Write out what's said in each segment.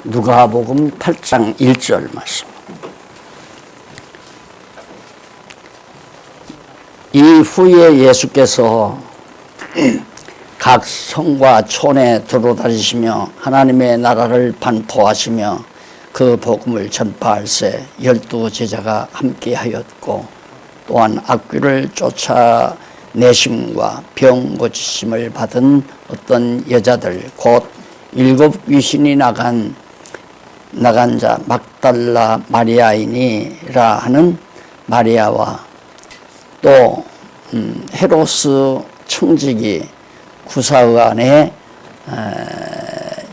누가복음 8장 1절 말씀. 이후에 예수께서 각 성과 촌에 두루다니시며 하나님의 나라를 반포하시며 그 복음을 전파할새 12 제자가 함께하였고 또한 악귀를 쫓아내심과 병 고치심을 받은 어떤 여자들 곧 7 귀신이 나간 자 막달라 마리아이니라 하는 마리아와 또 헤로스 청지기 구사의안의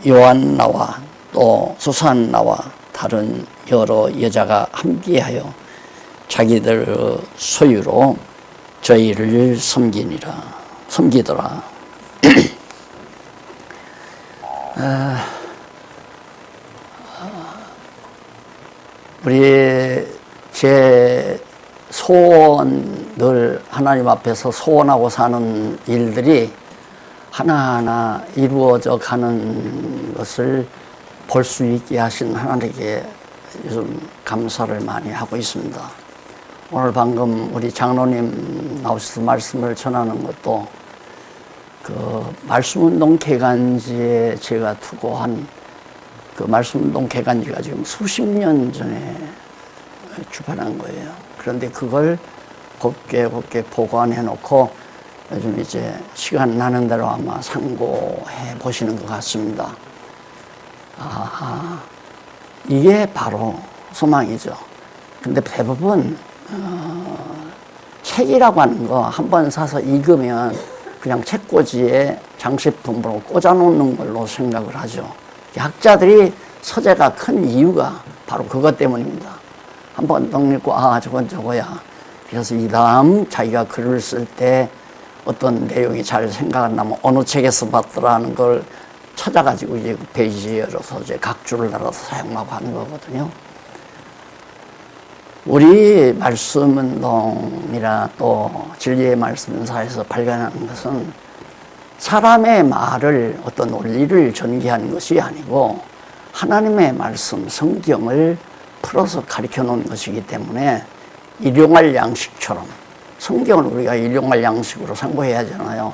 요한나와 또 수산나와 다른 여러 여자가 함께하여 자기들의 소유로 저희를 섬기더라. 우리 제 소원을 하나님 앞에서 소원하고 사는 일들이 하나하나 이루어져 가는 것을 볼 수 있게 하신 하나님께 요즘 감사를 많이 하고 있습니다. 오늘 방금 우리 장로님 나오셔서 말씀을 전하는 것도 그 말씀운동 개간지에 제가 투고한 그 말씀운동 개간지가 지금 수십 년 전에 출판한 거예요. 그런데 그걸 곱게 보관해 놓고 요즘 이제 시간 나는 대로 아마 상고해 보시는 것 같습니다. 이게 바로 소망이죠. 근데 대부분 책이라고 하는 거 한 번 사서 읽으면 그냥 책꽂이에 장식품으로 꽂아놓는 걸로 생각을 하죠. 학자들이 서재가 큰 이유가 바로 그것 때문입니다. 한 번 딱 읽고 저건 저거야. 그래서 이 다음 자기가 글을 쓸 때 어떤 내용이 잘 생각 안 나면 어느 책에서 봤더라는 걸 찾아가지고 이제 그 페이지에 열어서 이제 각주를 달아서 사용하고 하는 거거든요. 우리 말씀운동이나 또 진리의 말씀사에서 발견하는 것은 사람의 말을 어떤 원리를 전개하는 것이 아니고 하나님의 말씀, 성경을 풀어서 가르쳐 놓은 것이기 때문에 일용할 양식처럼 성경을 우리가 일용할 양식으로 상고해야 하잖아요.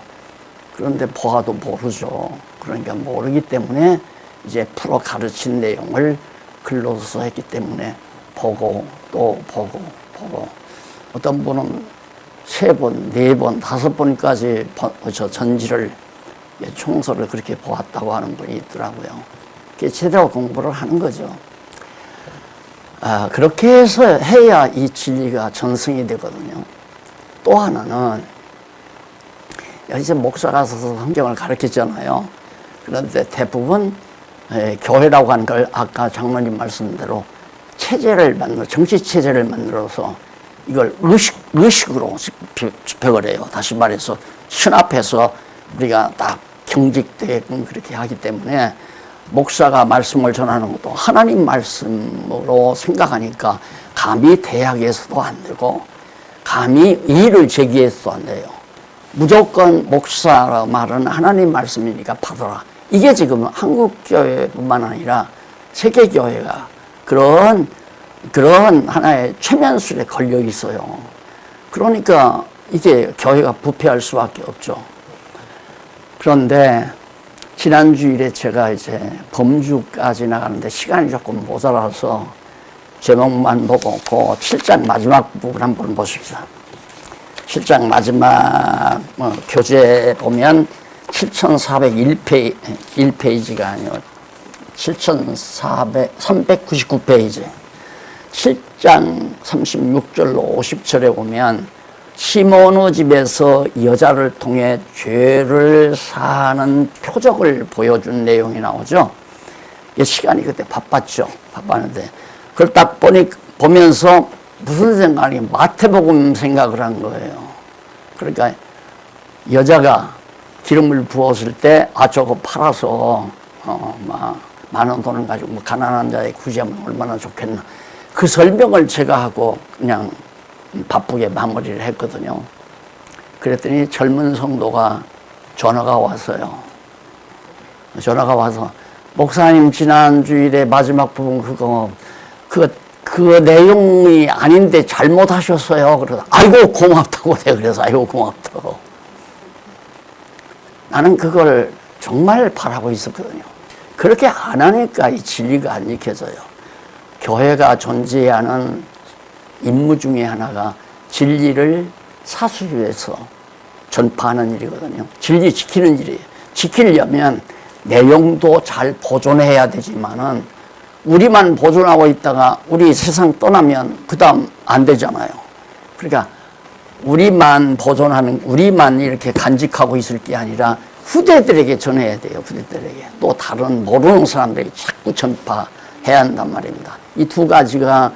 그런데 보아도 모르죠. 그러니까 모르기 때문에 이제 풀어 가르친 내용을 글로서 했기 때문에 보고 또 보고 어떤 분은 3번, 4번, 5번까지 전지를 총서를 그렇게 보았다고 하는 분이 있더라고요. 그게 제대로 공부를 하는 거죠. 그렇게 해서 해야 이 진리가 전승이 되거든요. 또 하나는 여기서 목사가 서서 성경을 가르쳤잖아요. 그런데 대부분 교회라고 하는 걸 아까 장로님 말씀대로 체제를 정치 체제를 만들어서 이걸 의식으로 집행을 해요. 다시 말해서 신 앞에서 우리가 딱 경직되게끔 그렇게 하기 때문에 목사가 말씀을 전하는 것도 하나님 말씀으로 생각하니까 감히 대학에서도 안 되고 감히 이의를 제기해서도 안 돼요. 무조건 목사 말은 하나님 말씀이니까 받아라. 이게 지금 한국교회뿐만 아니라 세계교회가 그런 하나의 최면술에 걸려 있어요. 그러니까 이게 교회가 부패할 수밖에 없죠. 그런데 지난 주일에 제가 이제 범주까지 나가는데 시간이 조금 모자라서 제목만 보고 그 7장 마지막 부분 한번 보십시다. 7장 마지막 교재 보면 7401페이지가 아니고 399페이지 7장 36절로 50절에 보면 시몬의 집에서 여자를 통해 죄를 사하는 표적을 보여준 내용이 나오죠. 시간이 그때 바빴는데 그걸 딱 보면서 무슨 생각이 마태복음 생각을 한 거예요. 그러니까 여자가 기름을 부었을 때 저거 팔아서 많은 돈을 가지고 가난한 자에 구제하면 얼마나 좋겠나. 그 설명을 제가 하고 그냥 바쁘게 마무리를 했거든요. 그랬더니 젊은 성도가 전화가 왔어요. 전화가 와서 목사님 지난 주일에 마지막 부분 그 내용이 아닌데 잘못하셨어요. 그래서 아이고 고맙다고 내가 그래서 아이고 고맙다고. 나는 그걸 정말 바라고 있었거든요. 그렇게 안 하니까 이 진리가 안 지켜져요. 교회가 존재해야 하는 임무 중에 하나가 진리를 사수위에서 전파하는 일이거든요. 진리 지키는 일이에요. 지키려면 내용도 잘 보존해야 되지만은 우리만 보존하고 있다가 우리 세상 떠나면 그 다음 안 되잖아요. 그러니까 우리만 보존하는, 우리만 이렇게 간직하고 있을 게 아니라 후대들에게 전해야 돼요. 후대들에게. 또 다른 모르는 사람들에게 자꾸 전파해야 한단 말입니다. 이 두 가지가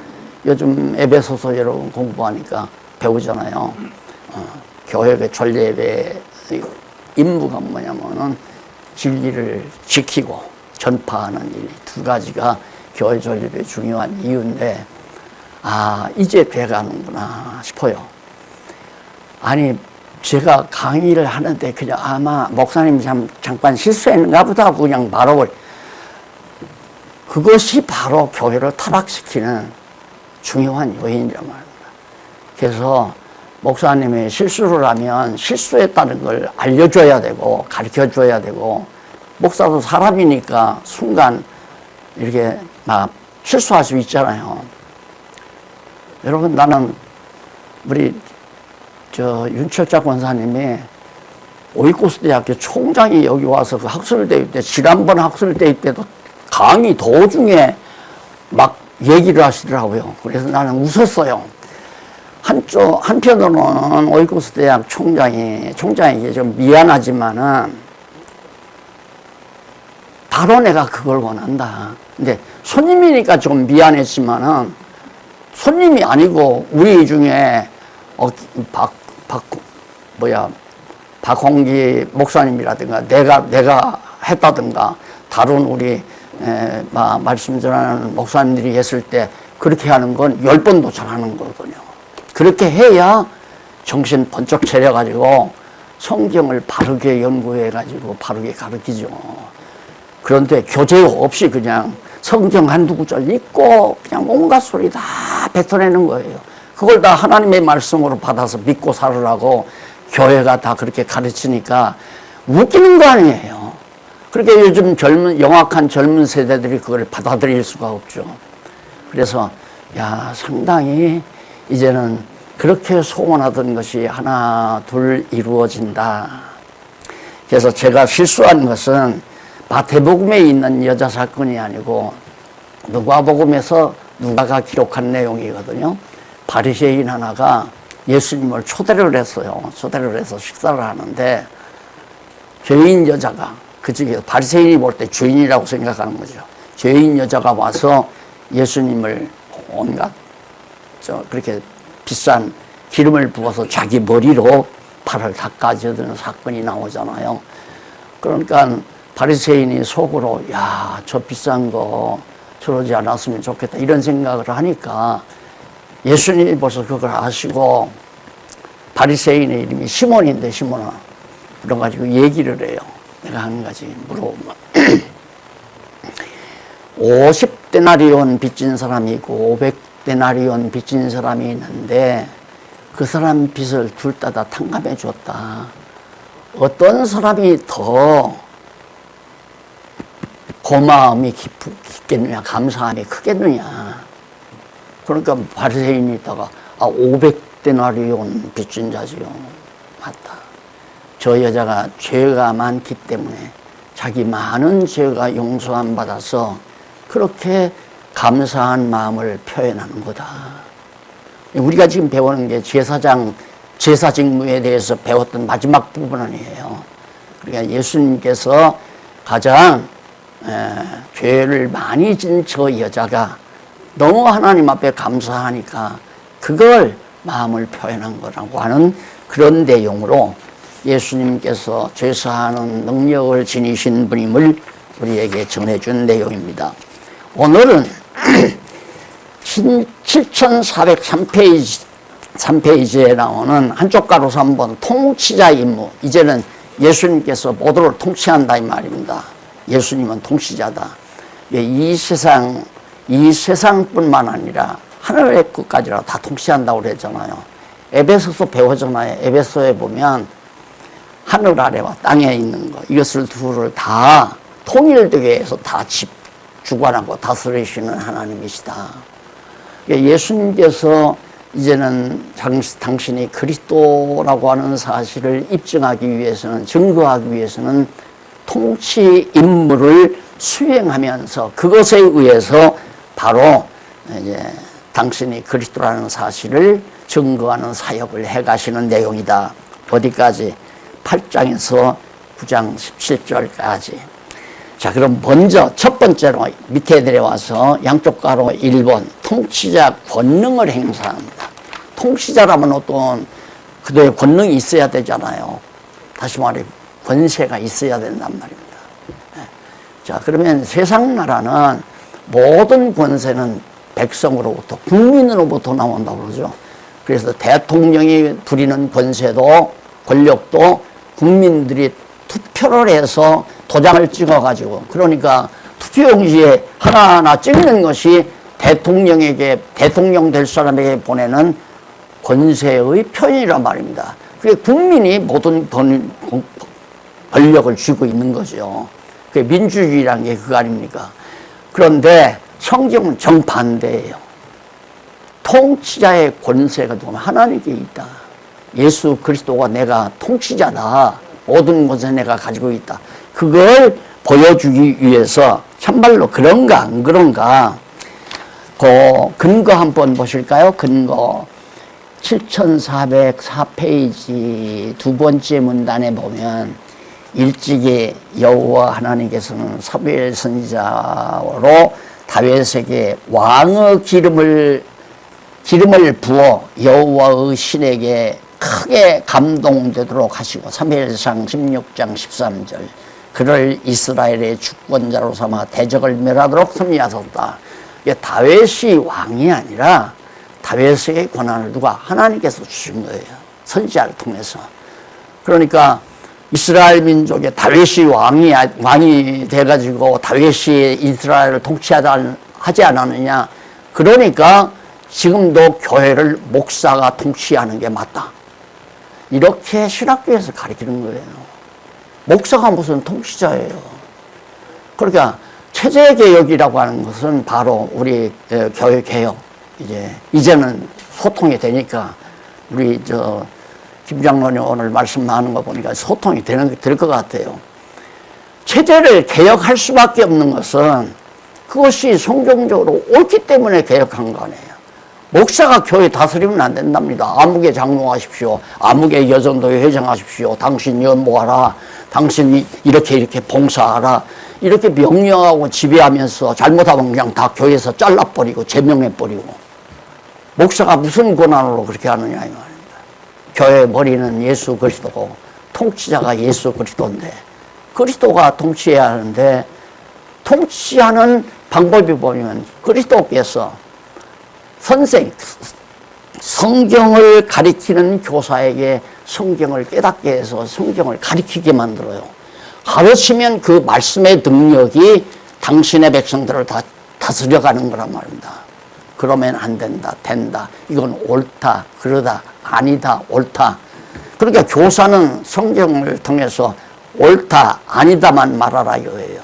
요즘 에베소서 여러분 공부하니까 배우잖아요. 교회의 전례의 임무가 뭐냐면은 진리를 지키고 전파하는 일, 두 가지가 교회 전립의 중요한 이유인데, 이제 돼가는구나 싶어요. 아니, 제가 강의를 하는데 그냥 아마 목사님 잠깐 실수했는가 보다 하고 그냥 말아버려. 그것이 바로 교회를 타락시키는 중요한 요인이란 말입니다. 그래서 목사님이 실수를 하면 실수했다는 걸 알려줘야 되고 가르쳐줘야 되고, 목사도 사람이니까 순간 이렇게 막 실수할 수 있잖아요. 여러분, 나는 우리 윤철자 권사님이 오이코스대학교 총장이 여기 와서 그 학술대회 때, 지난번 학술대회 때도 강의 도중에 막 얘기를 하시더라고요. 그래서 나는 웃었어요. 한편으로는 오이코스대학 총장에게 좀 미안하지만은 바로 내가 그걸 원한다. 근데 손님이니까 좀 미안했지만은 손님이 아니고 우리 중에 박홍기 목사님이라든가 내가 했다든가 다른 우리 말씀 전하는 목사님들이 했을 때 그렇게 하는 건 10번도 잘하는 거거든요. 그렇게 해야 정신 번쩍 차려가지고 성경을 바르게 연구해가지고 바르게 가르치죠. 그런데 교재 없이 그냥 성경 한두 구절 읽고 그냥 온갖 소리 다 뱉어내는 거예요. 그걸 다 하나님의 말씀으로 받아서 믿고 살으라고 교회가 다 그렇게 가르치니까 웃기는 거 아니에요. 그렇게 요즘 영악한 젊은 세대들이 그걸 받아들일 수가 없죠. 그래서 상당히 이제는 그렇게 소원하던 것이 하나 둘 이루어진다. 그래서 제가 실수한 것은 마태복음에 있는 여자 사건이 아니고 누가복음에서 누가가 기록한 내용이거든요. 바리새인 하나가 예수님을 초대를 했어요. 초대를 해서 식사를 하는데 죄인 여자가, 그중에 바리새인이 볼 때 죄인이라고 생각하는 거죠. 죄인 여자가 와서 예수님을 온갖 그렇게 비싼 기름을 부어서 자기 머리로 발을 닦아주는 사건이 나오잖아요. 그러니까 바리새인이 속으로 저 비싼 거 저러지 않았으면 좋겠다 이런 생각을 하니까 예수님이 벌써 그걸 아시고, 바리새인의 이름이 시몬인데 시몬아 그래가지고 얘기를 해요. 내가 한 가지 물어보면 50데나리온 빚진 사람이 있고 500데나리온 빚진 사람이 있는데 그 사람 빚을 둘 다 탕감해 줬다. 어떤 사람이 더 고마움이 깊겠느냐, 감사함이 크겠느냐. 그러니까 바리새인이 있다가 500데나리온 빚진 자지요. 맞다. 저 여자가 죄가 많기 때문에 자기 많은 죄가 용서함 받아서 그렇게 감사한 마음을 표현하는 거다. 우리가 지금 배우는 게 제사 직무에 대해서 배웠던 마지막 부분 아니에요. 그러니까 예수님께서 가장 죄를 많이 진 저 여자가 너무 하나님 앞에 감사하니까 그걸 마음을 표현한 거라고 하는 그런 내용으로 예수님께서 죄사하는 능력을 지니신 분임을 우리에게 전해준 내용입니다. 오늘은 7403페이지에 나오는 한쪽 가로서 한번 통치자 임무, 이제는 예수님께서 모두를 통치한다 이 말입니다. 예수님은 통치자다. 이 세상뿐만 아니라 하늘의 끝까지라 다 통치한다고 그랬잖아요. 에베소서 배우잖아요. 에베소에 보면 하늘 아래와 땅에 있는 것, 이것을 두를 다 통일되게 해서 다 주관하고 다스리시는 하나님이시다. 예수님께서 이제는 당신이 그리스도라고 하는 사실을 입증하기 위해서는, 증거하기 위해서는 통치 임무를 수행하면서 그것에 의해서 바로 이제 당신이 그리스도라는 사실을 증거하는 사역을 해가시는 내용이다. 어디까지? 8장에서 9장 17절까지. 자, 그럼 먼저 첫 번째로 밑에 내려와서 양쪽 가로 1번 통치자 권능을 행사합니다. 통치자라면 어떤 그들의 권능이 있어야 되잖아요. 다시 말해 권세가 있어야 된단 말입니다. 자, 그러면 세상 나라는 모든 권세는 백성으로부터, 국민으로부터 나온다고 그러죠. 그래서 대통령이 부리는 권세도, 권력도 국민들이 투표를 해서 도장을 찍어가지고, 그러니까 투표용지에 하나하나 찍는 것이 대통령에게, 대통령 될 사람에게 보내는 권세의 표현이란 말입니다. 그게 국민이 모든 권력을 쥐고 있는 거죠. 그게 민주주의라는 게 그거 아닙니까? 그런데 성경은 정반대예요. 통치자의 권세가 누구면 하나님께 있다. 예수 그리스도가 내가 통치자다. 모든 것을 내가 가지고 있다. 그걸 보여주기 위해서 참말로 그런가 안 그런가. 그 근거 한번 보실까요? 근거 7404페이지 두 번째 문단에 보면 일찍이 여호와 하나님께서는 사무엘 선지자로 다윗에게 왕의 기름을 부어 여호와의 신에게 크게 감동되도록 하시고, 사무엘상 16장 13절 그를 이스라엘의 주권자로 삼아 대적을 멸하도록 섭리하셨다. 이게 다윗이 왕이 아니라 다윗에게 권한을 누가? 하나님께서 주신 거예요. 선지자를 통해서. 그러니까 이스라엘 민족의 다윗이 왕이 돼가지고 다윗이 이스라엘을 통치하지 않았느냐. 그러니까 지금도 교회를 목사가 통치하는 게 맞다. 이렇게 신학교에서 가르치는 거예요. 목사가 무슨 통치자예요. 그러니까 체제개혁이라고 하는 것은 바로 우리 교회 개혁. 이제는 소통이 되니까 우리 김 장로님 오늘 말씀하는 거 보니까 소통이 될 것 같아요. 체제를 개혁할 수밖에 없는 것은 그것이 성경적으로 옳기 때문에 개혁한 거 아니에요. 목사가 교회 다스리면 안 된답니다. 아무개 장로하십시오. 아무개 여전도회 회장하십시오. 당신 연모하라. 당신 이렇게 봉사하라. 이렇게 명령하고 지배하면서 잘못하면 그냥 다 교회에서 잘라버리고 제명해버리고. 목사가 무슨 권한으로 그렇게 하느냐 이 말입니다. 교회의 머리는 예수 그리스도고 통치자가 예수 그리스도인데, 그리스도가 통치해야 하는데 통치하는 방법이 보면 그리스도께서 성경을 가리키는 교사에게 성경을 깨닫게 해서 성경을 가리키게 만들어요. 가르치면 그 말씀의 능력이 당신의 백성들을 다 다스려가는 거란 말입니다. 그러면 안 된다, 된다, 이건 옳다, 그러다, 아니다, 옳다. 그러니까 교사는 성경을 통해서 옳다, 아니다만 말하라 이거예요.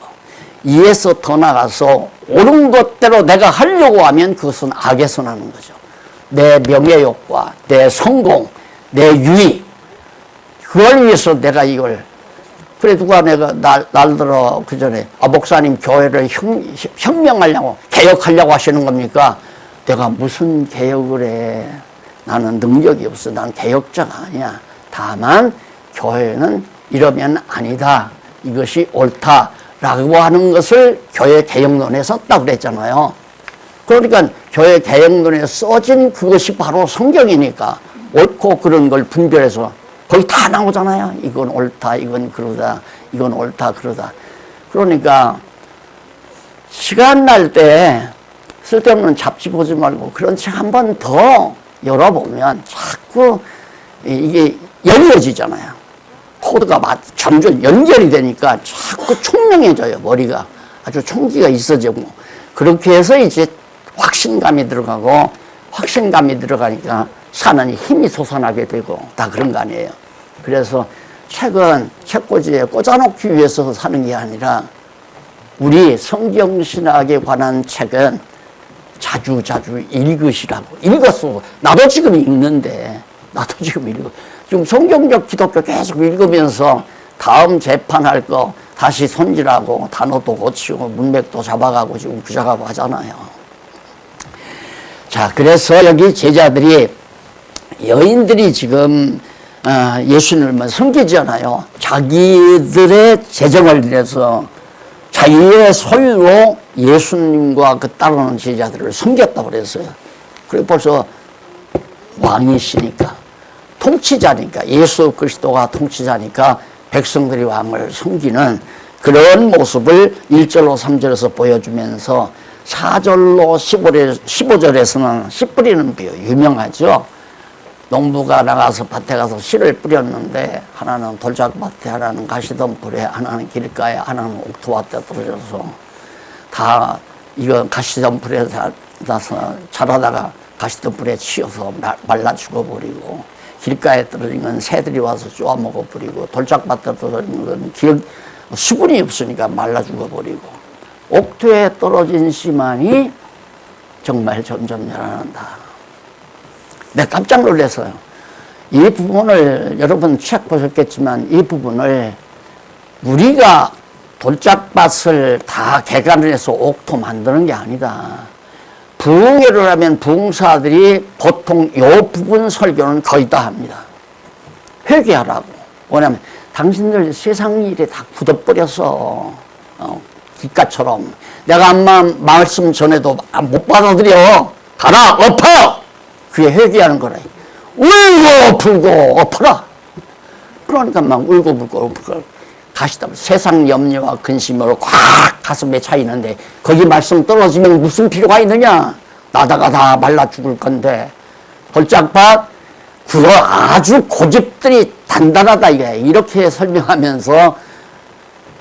이에서 더 나가서 옳은 것대로 내가 하려고 하면 그것은 악에 선하는 거죠. 내 명예욕과 내 성공, 내 유익, 그걸 위해서 내가 이걸. 그래 누가 내가 날 들어 그 전에 목사님 교회를 혁명하려고 개혁하려고 하시는 겁니까? 내가 무슨 개혁을 해. 나는 능력이 없어. 난 개혁자가 아니야. 다만 교회는 이러면 아니다. 이것이 옳다라고 하는 것을 교회 개혁론에 썼다고 그랬잖아요. 그러니까 교회 개혁론에 써진 그것이 바로 성경이니까 옳고 그런 걸 분별해서 거기 다 나오잖아요. 이건 옳다, 이건 그러다, 이건 옳다, 그러다. 그러니까 시간 날 때 쓸데없는 잡지 보지 말고 그런 책 한 번 더 열어보면 자꾸 이게 열려지잖아요. 코드가 점점 연결이 되니까 자꾸 총명해져요. 머리가 아주 총기가 있어지고, 그렇게 해서 이제 확신감이 들어가고, 확신감이 들어가니까 사는 힘이 솟아나게 되고 다 그런 거 아니에요. 그래서 책은 책꽂이에 꽂아놓기 위해서 사는 게 아니라, 우리 성경신학에 관한 책은 자주자주 읽으시라고. 읽었어. 나도 지금 읽는데, 나도 지금 읽어. 지금 성경적 기독교 계속 읽으면서 다음 재판할 거 다시 손질하고 단어도 고치고 문맥도 잡아가고 지금 구작하고 하잖아요. 자, 그래서 여기 제자들이, 여인들이 지금 예수님을 섬기잖아요. 자기들의 재정을 내서 자기의 소유로 예수님과 그 따르는 제자들을 섬겼다고 그랬어요. 그리고 벌써 왕이시니까, 통치자니까, 예수 그리스도가 통치자니까 백성들이 왕을 섬기는 그런 모습을 1절로 3절에서 보여주면서 4절로 15절에서는 씨 뿌리는 비유, 유명하죠. 농부가 나가서 밭에 가서 씨를 뿌렸는데, 하나는 돌짝밭에, 하나는 가시덤불에, 하나는 길가에, 하나는 옥토밭에 떨어져서 다 이거 가시덤불에 나서 자라다가 가시덤불에 치여서 말라 죽어버리고, 길가에 떨어진 건 새들이 와서 쪼아 먹어버리고, 돌짝밭에 떨어진 건 수분이 없으니까 말라 죽어버리고, 옥토에 떨어진 씨만이 정말 점점 자라난다. 내가 깜짝 놀랐어요. 이 부분을, 여러분 책 보셨겠지만, 이 부분을 우리가 돌짝밭을 다 개간을 해서 옥토 만드는 게 아니다. 부흥회를 하면 부흥사들이 보통 이 부분 설교는 거의 다 합니다. 회개하라고. 왜냐하면 당신들 세상 일에 다 굳어버려서, 기가처럼 내가 말씀 전에도 못 받아들여. 가라, 엎어! 그게 회개하는 거라. 울고 불고 엎어라. 그러니까 막 울고 불고 엎어. 가시다 세상 염려와 근심으로 꽉 가슴에 차 있는데, 거기 말씀 떨어지면 무슨 필요가 있느냐? 나다가 다 말라 죽을 건데. 돌짝밭, 그거 아주 고집들이 단단하다 이게. 이렇게 설명하면서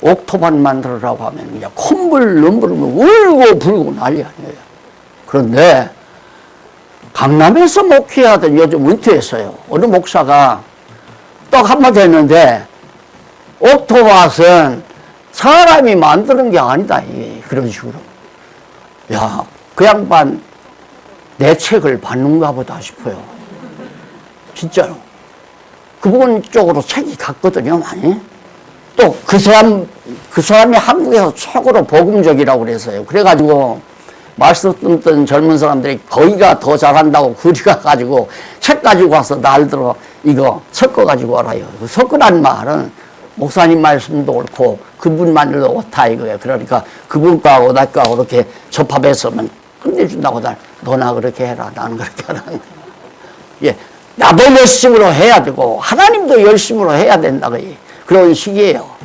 옥토밭 만들으라고 하면 그냥 콧물 눈물을 울고 불고 난리 아니에요. 그런데 강남에서 목회하던, 요즘 은퇴했어요, 어느 목사가 딱 한마디 했는데, 옥토밭은 사람이 만드는 게 아니다, 이게. 그런 식으로. 야, 그 양반 내 책을 받는가 보다 싶어요. 진짜로. 그분 쪽으로 책이 갔거든요, 많이. 또 그 사람이 한국에서 최고로 복음적이라고 그래서요. 그래가지고 말씀 듣던 젊은 사람들이 거기가 더 잘한다고 그리 가가지고 책 가지고 와서 날들어 이거 섞어가지고 와라요. 섞으란 말은 목사님 말씀도 옳고 그분만으로도 옳다 이거예요. 그러니까 그분과하고 나과하고 이렇게 접합해서면 끝내준다고. 너나 그렇게 해라, 나는 그렇게 하라. 예, 나도 열심으로 해야 되고 하나님도 열심으로 해야 된다, 그런 식이에요.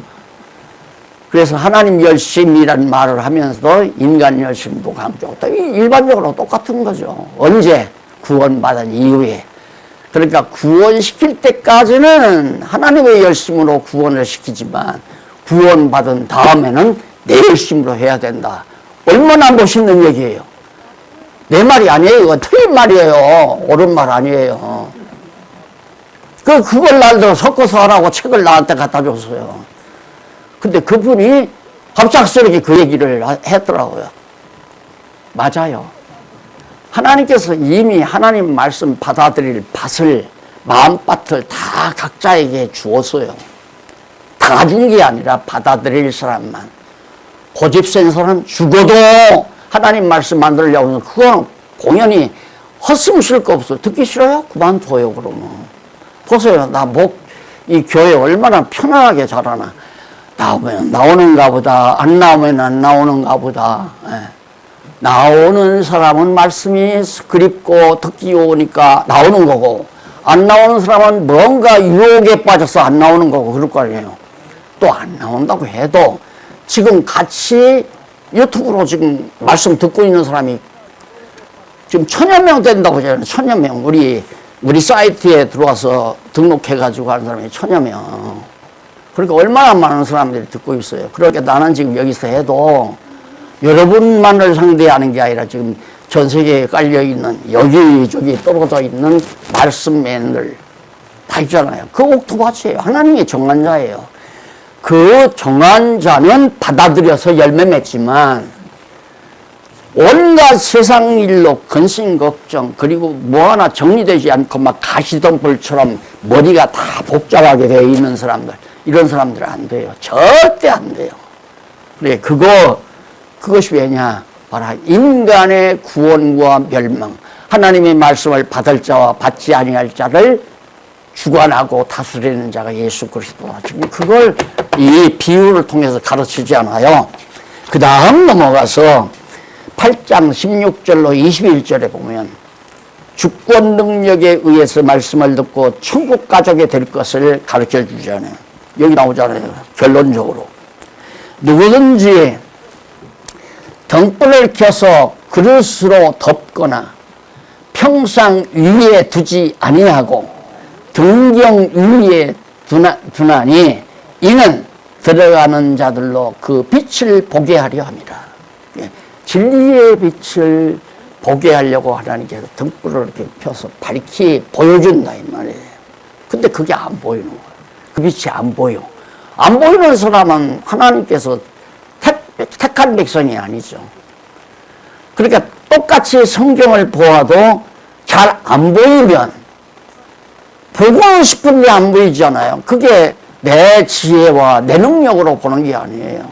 그래서 하나님 열심이라는 말을 하면서도 인간 열심도 강조하고, 일반적으로 똑같은 거죠. 언제? 구원받은 이후에. 그러니까 구원시킬 때까지는 하나님의 열심으로 구원을 시키지만, 구원받은 다음에는 내 열심으로 해야 된다. 얼마나 멋있는 얘기예요. 내 말이 아니에요. 이거 틀린 말이에요. 옳은 말 아니에요. 그걸 날도 섞어서 하라고 책을 나한테 갖다 줬어요. 근데 그분이 갑작스럽게 그 얘기를 했더라고요. 맞아요. 하나님께서 이미 하나님 말씀 받아들일 밭을, 마음밭을 다 각자에게 주었어요. 다 준 게 아니라 받아들일 사람만. 고집센 사람 죽어도 하나님 말씀 만들려고 하면 그건 공연히 헛숨 쉴 거 없어. 듣기 싫어요? 그만둬요, 그러면. 보세요. 이 교회 얼마나 편안하게 자라나. 나오면 나오는가 보다, 안 나오면 안 나오는가 보다. 예. 나오는 사람은 말씀이 그립고 듣기 좋으니까 나오는 거고, 안 나오는 사람은 뭔가 유혹에 빠져서 안 나오는 거고, 그럴 거 아니에요. 또 안 나온다고 해도 지금 같이 유튜브로 지금 말씀 듣고 있는 사람이 지금 1000여 명 된다고 하잖아요. 1000여 명. 우리 사이트에 들어와서 등록해가지고 하는 사람이 1000여 명. 그러니까 얼마나 많은 사람들이 듣고 있어요. 그러니까 나는 지금 여기서 해도 여러분만을 상대하는 게 아니라 지금 전 세계에 깔려있는 여기저기 떨어져 있는 말씀맨들 다 있잖아요. 그 옥토밭이에요. 하나님의 정한 자예요. 그 정한 자는 받아들여서 열매 맺지만 온갖 세상 일로 근심 걱정 그리고 뭐 하나 정리되지 않고 막 가시덤불처럼 머리가 다 복잡하게 되어 있는 사람들, 이런 사람들은 안 돼요. 절대 안 돼요. 그래, 그것이 왜냐? 바로 인간의 구원과 멸망, 하나님의 말씀을 받을 자와 받지 아니할 자를 주관하고 다스리는 자가 예수 그리스도다. 지금 그걸 이 비유를 통해서 가르치지 않아요. 그 다음 넘어가서 8장 16절로 21절에 보면 주권 능력에 의해서 말씀을 듣고 천국 가족이 될 것을 가르쳐 주잖아요. 여기 나오잖아요. 결론적으로. 누구든지 등불을 켜서 그릇으로 덮거나 평상 위에 두지 아니하고 등경 위에 두나니 이는 들어가는 자들로 그 빛을 보게 하려 합니다. 진리의 빛을 보게 하려고 하나님께서 등불을 이렇게 펴서 밝히 보여준다 이 말이에요. 근데 그게 안 보이는 거예요. 그 빛이 안 보여. 안 보이는 사람은 하나님께서 택한 백성이 아니죠. 그러니까 똑같이 성경을 보아도 잘 안 보이면 보고 싶은데 안 보이잖아요. 그게 내 지혜와 내 능력으로 보는 게 아니에요.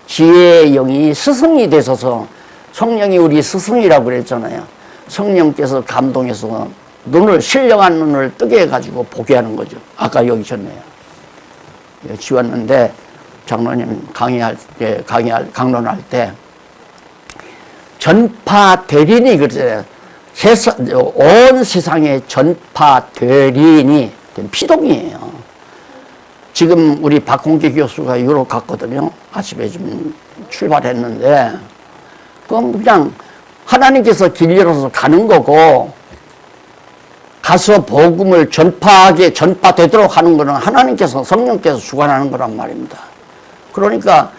지혜의 영이 스승이 되셔서, 성령이 우리 스승이라고 그랬잖아요. 성령께서 감동해서 신령한 눈을 뜨게 해가지고 보게 하는 거죠. 아까 여기 있었네요. 지웠는데 장로님 강론할 때 전파 대리인이 그랬어요. 온 세상의 전파 대리인이 피동이에요. 지금 우리 박홍기 교수가 유럽 갔거든요. 아침에 좀 출발했는데, 그럼 그냥 하나님께서 길 열어서 가는 거고, 가서 복음을 전파되도록 하는 거는 하나님께서, 성령께서 주관하는 거란 말입니다. 그러니까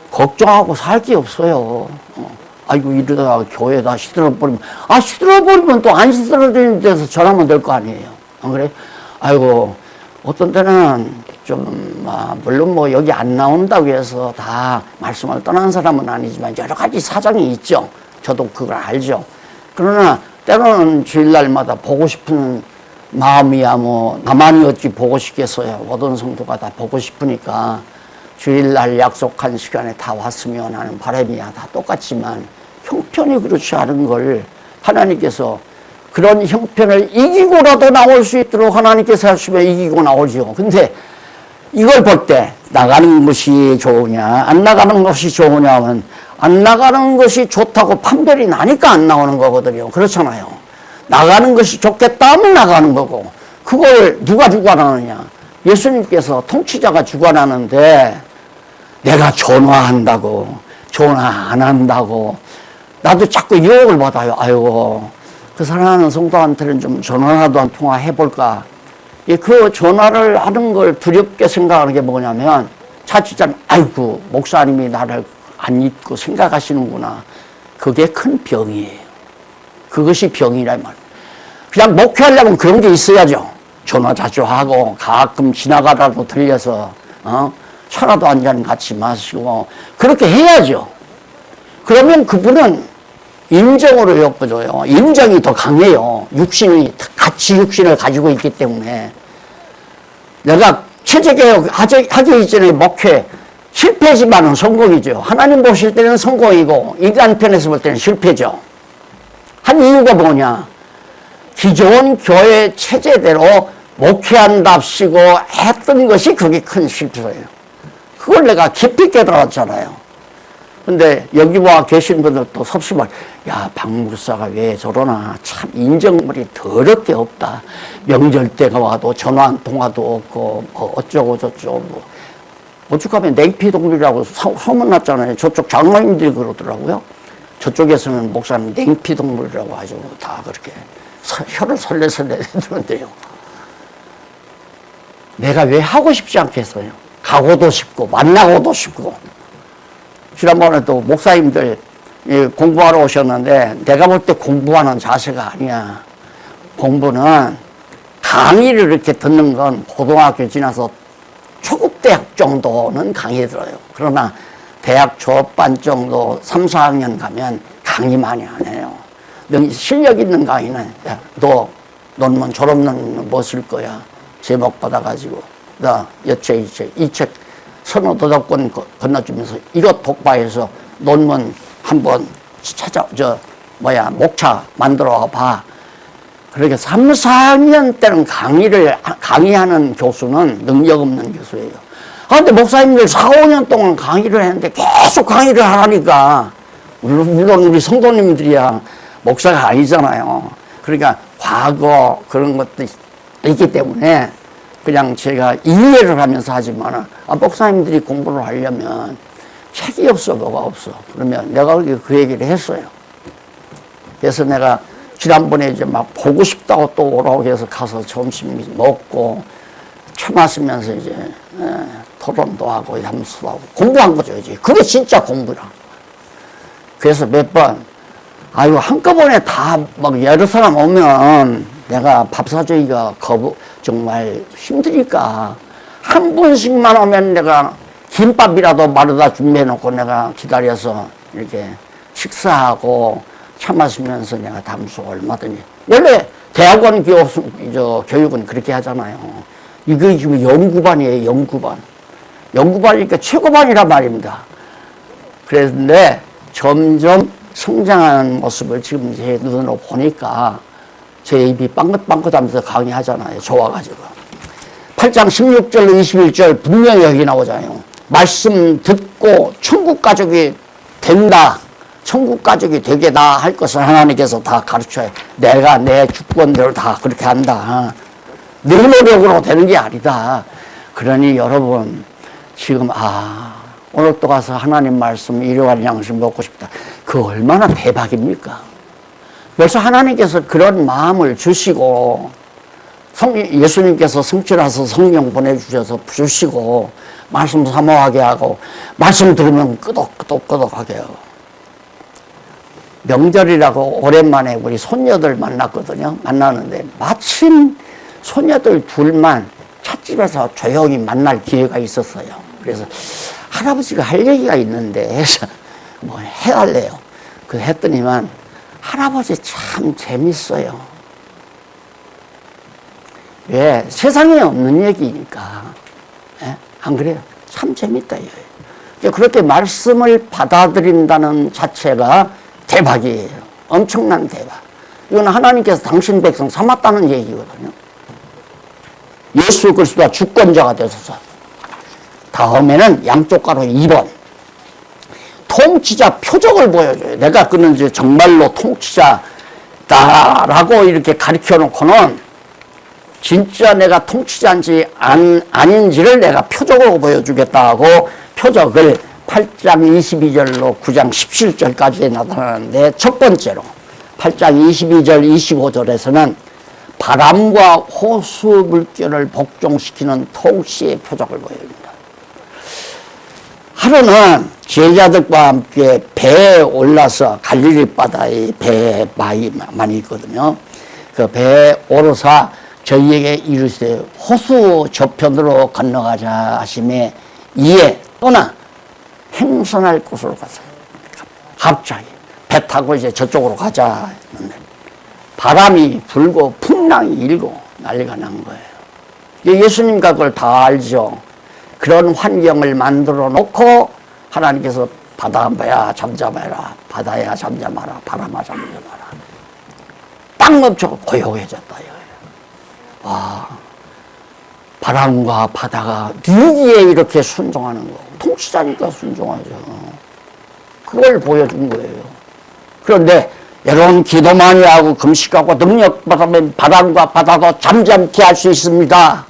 걱정하고 살 게 없어요. 아이고, 이러다가 교회다 시들어버리면, 시들어버리면 또 안 시들어지는 데서 전하면 될 거 아니에요. 안 그래? 아이고, 어떤 때는 물론 뭐 여기 안 나온다고 해서 다 말씀을 떠난 사람은 아니지만 여러 가지 사정이 있죠. 저도 그걸 알죠. 그러나 때로는 주일날마다 보고 싶은 마음이야 나만이 어찌 보고 싶겠어요. 모든 성도가 다 보고 싶으니까 주일날 약속한 시간에 다 왔으면 하는 바람이야 다 똑같지만 형편이 그렇지 않은 걸 하나님께서 그런 형편을 이기고라도 나올 수 있도록 하나님께서 하시면 이기고 나오죠. 근데 이걸 볼 때 나가는 것이 좋으냐 안 나가는 것이 좋으냐 하면 안 나가는 것이 좋다고 판별이 나니까 안 나오는 거거든요. 그렇잖아요. 나가는 것이 좋겠다 하면 나가는 거고, 그걸 누가 주관하느냐? 예수님께서 통치자가 주관하는데 내가 전화한다고 전화 안 한다고 나도 자꾸 유혹을 받아요. 아이고, 그 사랑하는 성도한테는 좀 전화라도 한 통화 해볼까? 그 전화를 하는 걸 두렵게 생각하는 게 뭐냐면, 자칫하면 아이고 목사님이 나를 안 잊고 생각하시는구나. 그게 큰 병이에요. 그것이 병이란 말이에요. 그냥 목회하려면 그런 게 있어야죠. 전화 자주 하고 가끔 지나가다도 들려서 차라도 한 잔 같이 마시고 그렇게 해야죠. 그러면 그분은 인정으로 엮어줘요. 인정이 더 강해요. 같이 육신을 가지고 있기 때문에. 내가 체제개혁 하기 이전에 목회 실패지만은 성공이죠. 하나님 보실 때는 성공이고 인간 편에서 볼 때는 실패죠. 한 이유가 뭐냐? 기존 교회 체제대로 목회한답시고 했던 것이 그게 큰 실패예요. 그걸 내가 깊이 깨달았잖아요. 근데 여기 와 계신 분들도 섭심할, 야, 박 목사가 왜 저러나. 참 인정물이 더럽게 없다. 명절 때가 와도 전화 한 통화도 없고 뭐 어쩌고 저쩌고 오죽하면 냉피동물이라고 소문났잖아요. 저쪽 장로님들이 그러더라고요. 저쪽에서는 목사는 냉피동물이라고 하죠. 다 그렇게 혀를 설레설레 들었는데요. 내가 왜 하고 싶지 않겠어요? 가고도 싶고 만나고도 싶고. 지난번에 또 목사님들 공부하러 오셨는데 내가 볼 때 공부하는 자세가 아니야. 공부는 강의를 이렇게 듣는 건 고등학교 지나서 초급 대학 정도는 강의 들어요. 그러나 대학 졸업반 정도 3, 4학년 가면 강의 많이 안 해요. 실력 있는 강의는 야, 너 논문 졸업 논문 뭐 쓸 거야? 제목 받아가지고 나 여책 이 책 선호 도덕권 건너주면서 이것 독파해서 논문 한번 목차 만들어 봐. 그렇게 3, 4학년 때는 강의하는 교수는 능력 없는 교수예요. 근데 목사님들 4, 5년 동안 강의를 했는데 계속 강의를 하라니까. 물론 우리 성도님들이야 목사가 아니잖아요. 그러니까 과거 그런 것도 있기 때문에 그냥 제가 이해를 하면서 하지만 목사님들이 공부를 하려면 책이 없어 뭐가 없어. 그러면 내가 그 얘기를 했어요. 그래서 내가 지난번에 이제 막 보고 싶다고 또 오라고 해서 가서 점심 먹고 차 마시면서 이제 토론도 하고 함수도 하고 공부한 거죠. 이제 그게 진짜 공부라. 그래서 몇 번 아이고 한꺼번에 다 막 여러 사람 오면 내가 밥 사주기가 정말 힘드니까 한 분씩만 오면 내가 김밥이라도 마르다 준비해놓고 내가 기다려서 이렇게 식사하고 차 마시면서 내가 담수 얼마든지. 원래 대학원 교육은 그렇게 하잖아요. 이거 지금 연구반이에요, 연구반. 연구반이니까 최고반이란 말입니다. 그런데 점점 성장하는 모습을 지금 제 눈으로 보니까 제 입이 빵긋빵긋하면서 강의하잖아요. 좋아가지고. 8장 16절 21절 분명히 여기 나오잖아요. 말씀 듣고 천국 가족이 된다. 천국 가족이 되게다 할 것을 하나님께서 다 가르쳐요. 내가 내 주권대로 다 그렇게 한다. 내 노력으로 되는 게 아니다. 그러니 여러분 지금 오늘 또 가서 하나님 말씀 일용할 양식 먹고 싶다. 그 얼마나 대박입니까? 벌써 하나님께서 그런 마음을 주시고 예수님께서 성취라서 성령 보내주셔서 주시고 말씀 사모하게 하고 말씀 들으면 끄덕끄덕하게 하고. 명절이라고 오랜만에 우리 손녀들 만났거든요. 만나는데 마침 손녀들 둘만 찻집에서 조용히 만날 기회가 있었어요. 그래서 할아버지가 할 얘기가 있는데 해서 뭐 해달래요. 그 했더니만 할아버지 참 재밌어요. 왜? 세상에 없는 얘기니까. 예? 안 그래요? 참 재밌다 이거예요. 그렇게 말씀을 받아들인다는 자체가 대박이에요. 엄청난 대박. 이건 하나님께서 당신 백성 삼았다는 얘기거든요. 예수 그리스도가 주권자가 되셔서. 다음에는 양쪽 가로 2번. 통치자 표적을 보여줘요. 내가 그는 이제 정말로 통치자다라고 이렇게 가르쳐 놓고는 진짜 내가 통치자인지 아닌지를 내가 표적으로 보여주겠다고 표적을 8장 22절로 9장 17절까지 나타나는데 첫 번째로 8장 22절 25절에서는 바람과 호수 물결을 복종시키는 통치의 표적을 보여줍니다. 하루는 제자들과 함께 배에 올라서 갈릴리 바다에 배에 많이 있거든요. 그 배에 오르사 저희에게 이르시되 호수 저편으로 건너가자 하심에 이에 떠나 행선할 곳으로 갔어요. 갑자기 배 타고 이제 저쪽으로 가자 했는데 바람이 불고 풍랑이 일고 난리가 난 거예요. 예수님과 그걸 다 알죠. 그런 환경을 만들어 놓고 하나님께서 바다야 잠잠해라, 바다야 잠잠하라, 바람아 잠잠하라. 딱 멈춰 고요해졌다 이거예요. 바람과 바다가 위기에 이렇게 순종하는 거. 통치자니까 순종하죠. 그걸 보여준 거예요. 그런데 여러분 기도 많이 하고 금식하고 능력 받으면 바람과 바다도 잠잠케 할 수 있습니다.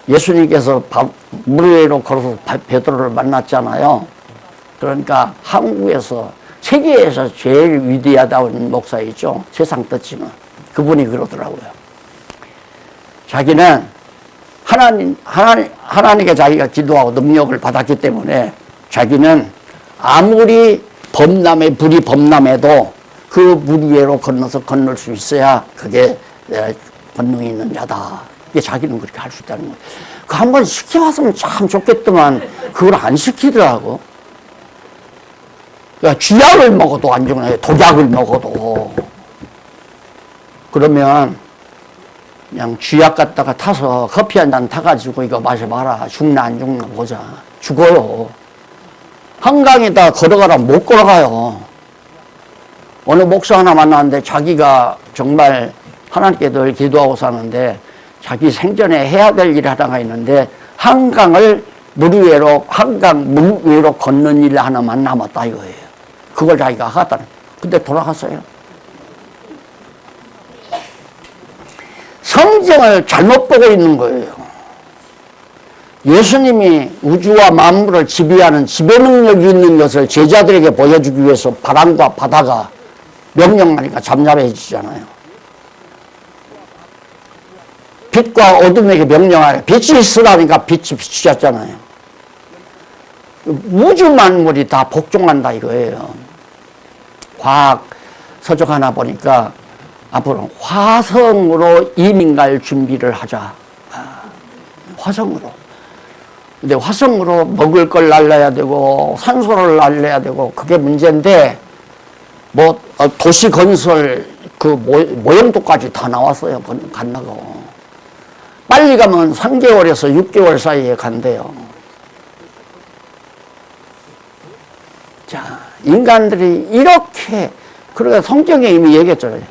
예수님께서 물 위로 걸어서 베드로를 만났잖아요. 그러니까 한국에서 세계에서 제일 위대하다는 목사 있죠. 세상 떴지만 그분이 그러더라고요. 자기는 하나님께 자기가 기도하고 능력을 받았기 때문에 자기는 아무리 불이 범람해도 그 물 위로 건널 수 있어야 그게 권능이 있는 자다. 이게 자기는 그렇게 할 수 있다는 거예요. 그 한번 시켜봤으면 참 좋겠더만 그걸 안 시키더라고. 그러니까 쥐약을 먹어도 안 죽어요. 독약을 먹어도. 그러면 그냥 쥐약 갖다가 타서 커피 한 잔 타가지고 이거 마셔봐라. 죽나 안 죽나 보자. 죽어요. 한강에다 걸어가라 못 걸어가요. 어느 목사 하나 만났는데 자기가 정말 하나님께 늘 기도하고 사는데 자기 생전에 해야 될 일 하나가 있는데 한강 물 위로 걷는 일 하나만 남았다 이거예요. 그걸 자기가 하겠다는. 근데 돌아갔어요. 성경을 잘못 보고 있는 거예요. 예수님이 우주와 만물을 지배하는 지배 능력이 있는 것을 제자들에게 보여주기 위해서 바람과 바다가 명령하니까 잠잠해지잖아요. 빛과 어둠에게 명령하여 빛이 있으라니까 빛이 비추셨잖아요. 우주 만물이 다 복종한다 이거예요. 과학 서적 하나 보니까 앞으로 화성으로 이민 갈 준비를 하자. 화성으로. 근데 화성으로 먹을 걸 날려야 되고 산소를 날려야 되고 그게 문제인데 도시 건설 그 모형도까지 다 나왔어요. 간다고. 빨리 가면 3개월에서 6개월 사이에 간대요. 자, 인간들이 이렇게, 그러니까 성경에 이미 얘기했잖아요.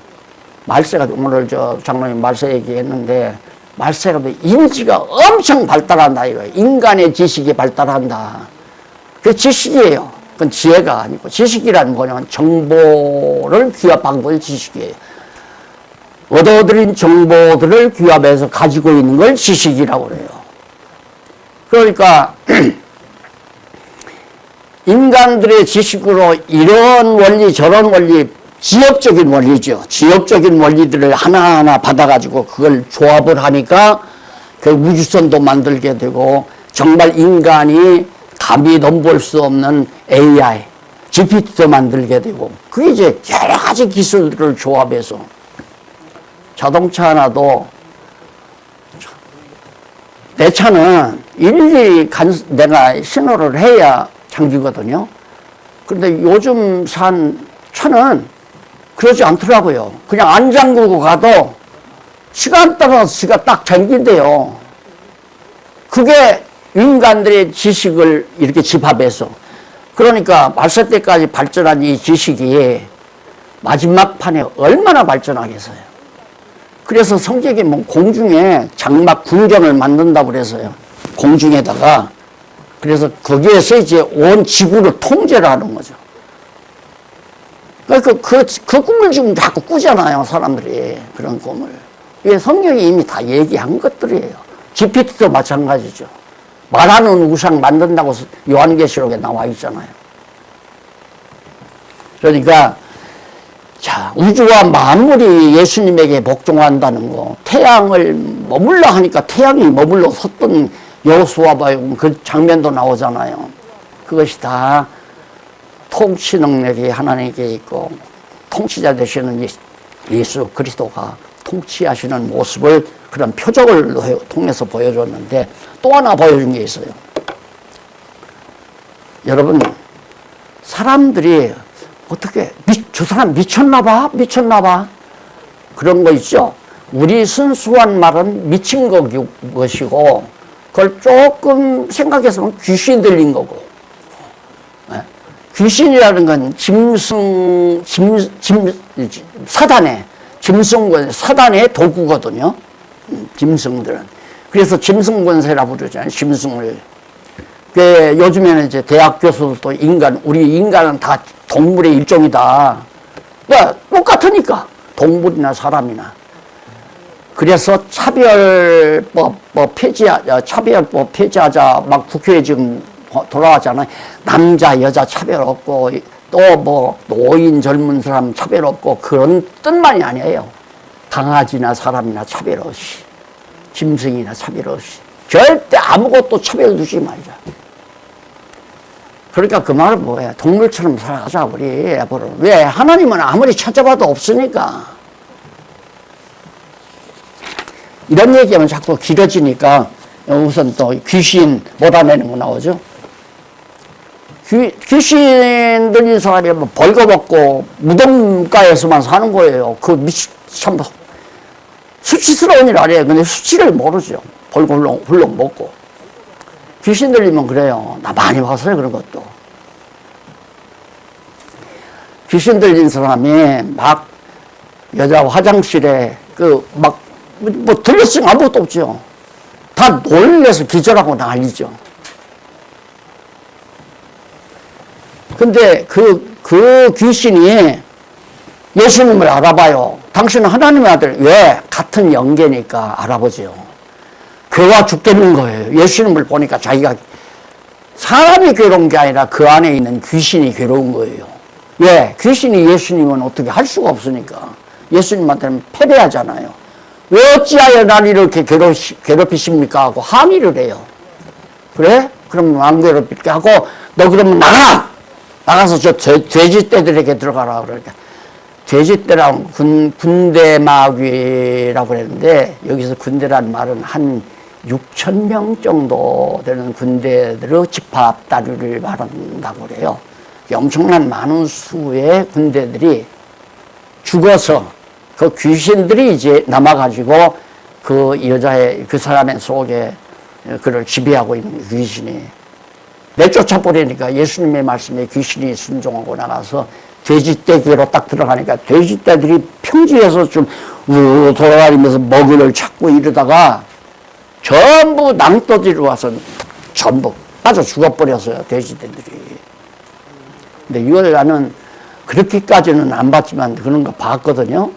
말세가, 오늘 장로님 말세 얘기했는데, 말세가 인지가 엄청 발달한다, 이거예요. 인간의 지식이 발달한다. 그게 지식이에요. 그건 지혜가 아니고, 지식이라는 거는 정보를 귀합한 걸 지식이에요. 얻어들인 정보들을 귀합해서 가지고 있는 걸 지식이라고 그래요. 그러니까 인간들의 지식으로 이런 원리 저런 원리 지역적인 원리죠. 지역적인 원리들을 하나하나 받아가지고 그걸 조합을 하니까 그 우주선도 만들게 되고 정말 인간이 감히 넘볼 수 없는 AI, GPT도 만들게 되고 그게 이제 여러 가지 기술들을 조합해서 자동차 하나도 내 차는 일일이 내가 신호를 해야 장비거든요. 그런데 요즘 산 차는 그러지 않더라고요. 그냥 안 잠그고 가도 시간 따라서 지가 딱 잠긴대요. 그게 인간들의 지식을 이렇게 집합해서 그러니까 말세 때까지 발전한 이 지식이 마지막 판에 얼마나 발전하겠어요. 그래서 성경에 공중에 장막 궁전을 만든다고 그래서요. 공중에다가. 그래서 거기에서 이제 온 지구를 통제를 하는 거죠. 그 꿈을 지금 자꾸 꾸잖아요, 사람들이. 그런 꿈을. 이게 성경이 이미 다 얘기한 것들이에요. GPT도 마찬가지죠. 말하는 우상 만든다고 요한계시록에 나와 있잖아요. 그러니까 자, 우주와 만물이 예수님에게 복종한다는 거. 태양을 머물러 하니까 태양이 머물러 섰던 여호수아와 그 장면도 나오잖아요. 그것이 다 통치 능력이 하나님께 있고 통치자 되시는 예수 그리스도가 통치하시는 모습을 그런 표적을 통해서 보여줬는데 또 하나 보여준 게 있어요. 여러분, 사람들이 어떻게 저 사람 미쳤나봐? 그런 거 있죠. 우리 순수한 말은 미친 것이고 그걸 조금 생각해서 귀신 들린 거고. 귀신이라는 건 사단의 도구거든요. 짐승들은. 그래서 짐승권세라고 부르잖아요. 짐승을. 요즘에는 이제 대학 교수들도 우리 인간은 다 동물의 일종이다. 똑같으니까. 동물이나 사람이나. 그래서 차별법 폐지하자 막 국회에 지금 돌아가잖아요. 남자, 여자 차별 없고, 또 노인, 젊은 사람 차별 없고, 그런 뜻만이 아니에요. 강아지나 사람이나 차별 없이, 짐승이나 차별 없이. 절대 아무것도 차별 두지 말자. 그러니까 그 말은 뭐예요? 동물처럼 살아가자, 우리 앞으로. 왜? 하나님은 아무리 찾아봐도 없으니까. 이런 얘기하면 자꾸 길어지니까 우선 또 귀신 몰아내는 거 나오죠. 귀신 들린 사람이 뭐 벌거벗고 무덤가에서만 사는 거예요. 참 수치스러운 일 아니에요. 근데 수치를 모르죠. 벌고 훌렁 먹고. 귀신 들리면 그래요. 나 많이 봤어요, 그런 것도. 귀신 들린 사람이 막 여자 화장실에 뭐 들렸으면 아무것도 없죠. 다 놀래서 기절하고 난리죠. 근데 그 귀신이 예수님을 알아봐요. 당신은 하나님의 아들. 왜? 같은 영계니까 알아보죠. 괴와 죽겠는 거예요. 예수님을 보니까 자기가 사람이 괴로운 게 아니라 그 안에 있는 귀신이 괴로운 거예요. 왜? 귀신이 예수님은 어떻게 할 수가 없으니까. 예수님한테는 패배하잖아요. 왜 어찌하여 나를 이렇게 괴롭히십니까? 하고 항의를 해요. 그래? 그럼 안 괴롭힐게 하고, 너 그러면 나가! 나가서 저 돼지떼들에게 들어가라. 그러니까. 돼지떼랑 군대마귀라고 그랬는데, 여기서 군대라는 말은 한 6,000명 정도 되는 군대들의 집합 다리를 말한다고 그래요. 엄청난 많은 수의 군대들이 죽어서 그 귀신들이 이제 남아가지고 그 여자의, 그 사람의 속에 그를 지배하고 있는 귀신이 내쫓아버리니까 예수님의 말씀에 귀신이 순종하고 나가서 돼지떼 귀로 딱 들어가니까 돼지떼들이 평지에서 좀 돌아다니면서 먹이를 찾고 이러다가 전부 낭떠지로 와서 전부 빠져 죽어버렸어요, 돼지떼들이. 근데 이걸 나는 그렇게까지는 안 봤지만 그런 거 봤거든요.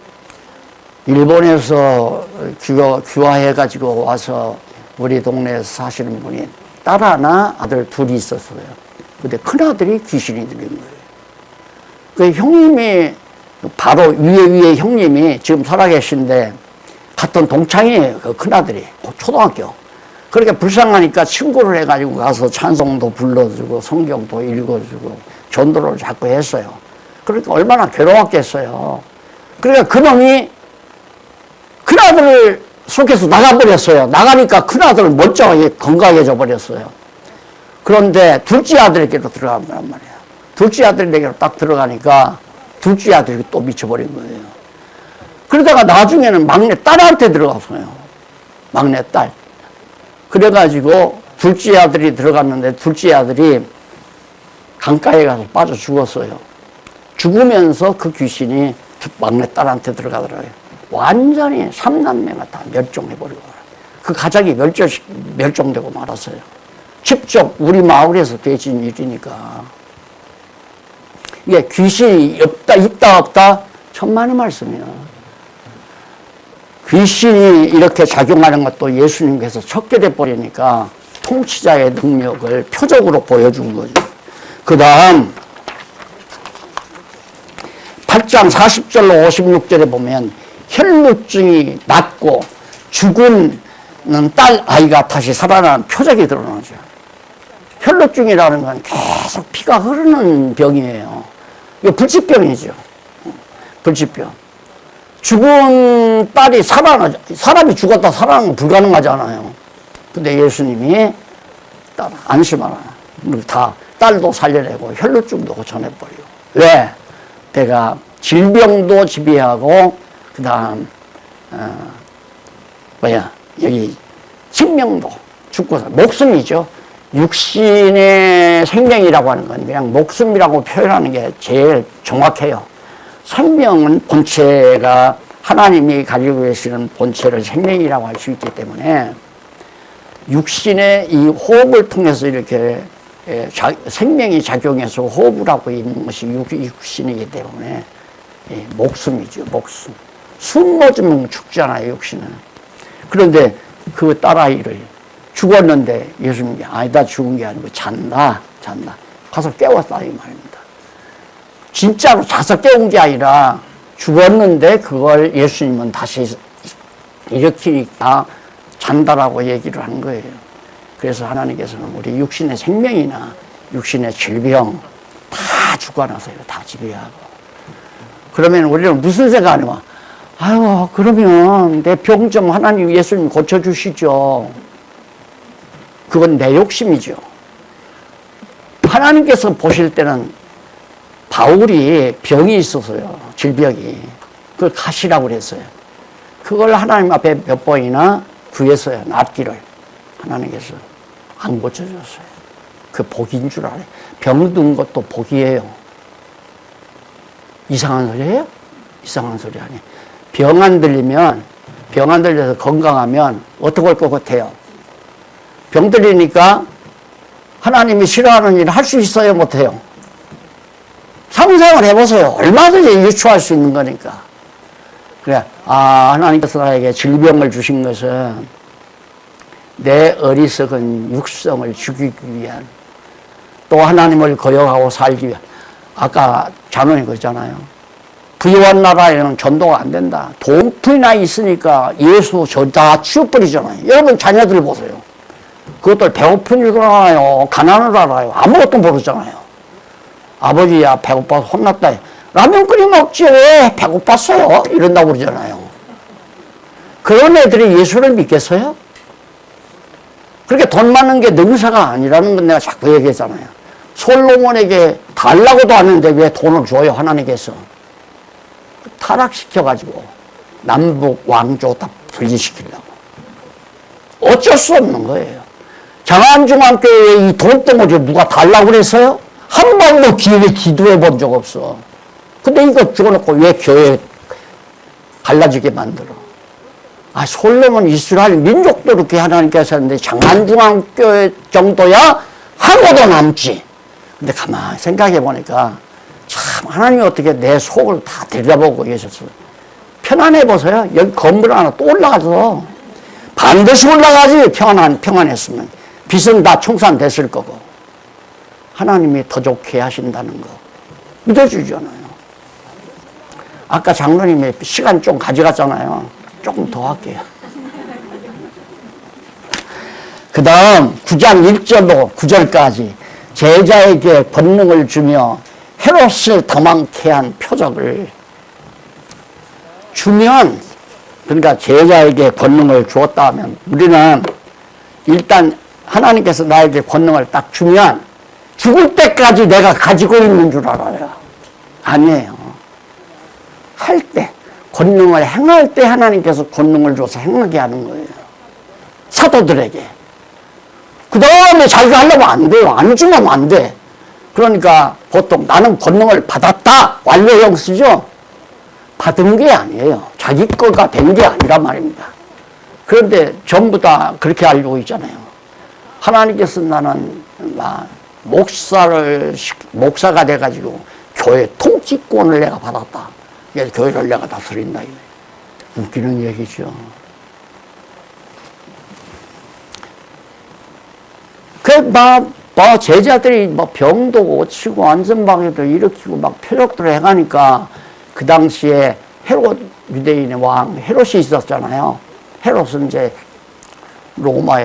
일본에서 귀화해가지고 와서 우리 동네에서 사시는 분이 딸 하나, 아들 둘이 있었어요. 근데 큰아들이 귀신이 들린 거예요. 그 형님이, 바로 위에 형님이 지금 살아계신데, 같은 동창이에요, 그 큰아들이. 초등학교. 그렇게 불쌍하니까 친구를 해가지고 가서 찬송도 불러주고, 성경도 읽어주고, 전도를 자꾸 했어요. 그러니까 얼마나 괴로웠겠어요. 그러니까 그놈이 큰아들을 속에서 나가버렸어요. 나가니까 큰아들은 멀쩡하게 건강해져 버렸어요. 그런데 둘째 아들에게로 들어간 거란 말이에요. 둘째 아들에게로 딱 들어가니까 둘째 아들이 또 미쳐버린 거예요. 그러다가 나중에는 막내 딸한테 들어갔어요. 막내 딸. 그래가지고 둘째 아들이 들어갔는데 둘째 아들이 강가에 가서 빠져 죽었어요. 죽으면서 그 귀신이 막내 딸한테 들어가더라고요. 완전히 3남매가 다 멸종해버리고 그 가족이 멸종되고 말았어요. 직접 우리 마을에서 되진 일이니까. 이게 귀신이 있다 없다 천만의 말씀이에요. 귀신이 이렇게 작용하는 것도 예수님께서 척결해 버리니까 통치자의 능력을 표적으로 보여준 거죠. 그 다음 8장 40절로 56절에 보면 혈루증이 낫고 죽은 딸 아이가 다시 살아나는 표적이 드러나죠. 혈루증이라는 건 계속 피가 흐르는 병이에요. 이거 불치병이죠. 불치병. 죽은 딸이 살아나죠. 사람이 죽었다 살아나는 건 불가능하잖아요. 근데 예수님이 딸 안심하라. 다 딸도 살려내고 혈루증도 고쳐내버리고. 왜? 내가 질병도 지배하고 그 다음 여기 생명도 죽고 목숨이죠. 육신의 생명이라고 하는 건 그냥 목숨이라고 표현하는 게 제일 정확해요. 생명은 본체가 하나님이 가지고 계시는 본체를 생명이라고 할 수 있기 때문에 육신의 이 호흡을 통해서 이렇게 생명이 작용해서 호흡을 하고 있는 것이 육신이기 때문에 목숨이죠, 목숨. 숨 멎으면 죽잖아요, 육신은. 그런데 그 딸아이를 죽었는데 예수님이 아니다, 죽은 게 아니고 잔다. 가서 깨웠다 이 말입니다. 진짜로 자서 깨운 게 아니라 죽었는데 그걸 예수님은 다시 일으키니까 잔다라고 얘기를 한 거예요. 그래서 하나님께서는 우리 육신의 생명이나 육신의 질병 다 주관하세요. 다 지배하고. 그러면 우리는 무슨 생각하냐? 아유, 그러면 내 병 좀 하나님 예수님 고쳐주시죠. 그건 내 욕심이죠. 하나님께서 보실 때는 바울이 병이 있어서요. 질병이. 그걸 가시라고 그랬어요. 그걸 하나님 앞에 몇 번이나 구했어요. 낫기를. 하나님께서 안 고쳐줬어요. 그 복인 줄 알아요. 병든 것도 복이에요. 이상한 소리예요? 이상한 소리 아니에요. 병 안 들려서 건강하면 어떻게 할 것 같아요? 병 들리니까 하나님이 싫어하는 일을 할 수 있어요? 못해요? 상상을 해보세요. 얼마든지 유추할 수 있는 거니까. 그래, 하나님께서 나에게 질병을 주신 것은 내 어리석은 육성을 죽이기 위한, 또 하나님을 거역하고 살기 위한. 아까 장로님 그랬잖아요. 부유한 나라에는 전도가 안 된다. 돈뿐이나 있으니까 예수 저 다 치워버리잖아요. 여러분 자녀들 보세요. 그것들 배고픈 줄 알아요. 가난을 알아요. 아무것도 모르잖아요. 아버지야 배고파서 혼났다. 라면 끓여 먹지 왜 배고팠어요? 이런다고 그러잖아요. 그런 애들이 예수를 믿겠어요? 그렇게 돈 많은 게 능사가 아니라는 건 내가 자꾸 얘기했잖아요. 솔로몬에게 달라고도 하는데 왜 돈을 줘요? 하나님께서. 타락시켜가지고 남북 왕조 다 분리시키려고. 어쩔 수 없는 거예요. 장안중앙교회에 이 돈덩어리 누가 달라고 그랬어요? 한 번도 기회에 기도해 본 적 없어. 근데 이거 죽어놓고 왜 교회 갈라지게 만들어? 솔로몬 이스라엘 민족도 이렇게 하나님께서 하는데 장안중앙교회 정도야 하고도 남지. 근데 가만히 생각해 보니까 참 하나님이 어떻게 내 속을 다 들여다보고 계셨어요. 편안해 보세요. 여기 건물 하나 또 올라가서 반드시 올라가지. 평안했으면 빚은 다 청산됐을 거고 하나님이 더 좋게 하신다는 거 믿어주잖아요. 아까 장로님이 시간 좀 가져갔잖아요. 조금 더 할게요. 그 다음 9장 1절로 9절까지 제자에게 권능을 주며 헤롯을 도망케 한 표적을 주면, 그러니까 제자에게 권능을 주었다 하면 우리는 일단 하나님께서 나에게 권능을 딱 주면 죽을 때까지 내가 가지고 있는 줄 알아요. 아니에요. 할 때, 권능을 행할 때 하나님께서 권능을 줘서 행하게 하는 거예요. 사도들에게. 그 다음에 자기가 하려면 안 돼요. 안 주면 안 돼. 그러니까 보통 나는 권능을 받았다. 완료형 쓰죠. 받은 게 아니에요. 자기 거가 된 게 아니란 말입니다. 그런데 전부 다 그렇게 알고 있잖아요. 하나님께서 나는 목사가 돼가지고 교회 통치권을 내가 받았다. 그래서 교회를 내가 다스린다. 웃기는 얘기죠. 제자들이 병도 고치고 안전방해도 일으키고 표적들을 해가니까 그 당시에 헤롯 유대인의 왕 헤롯이 있었잖아요. 헤롯은 이제 로마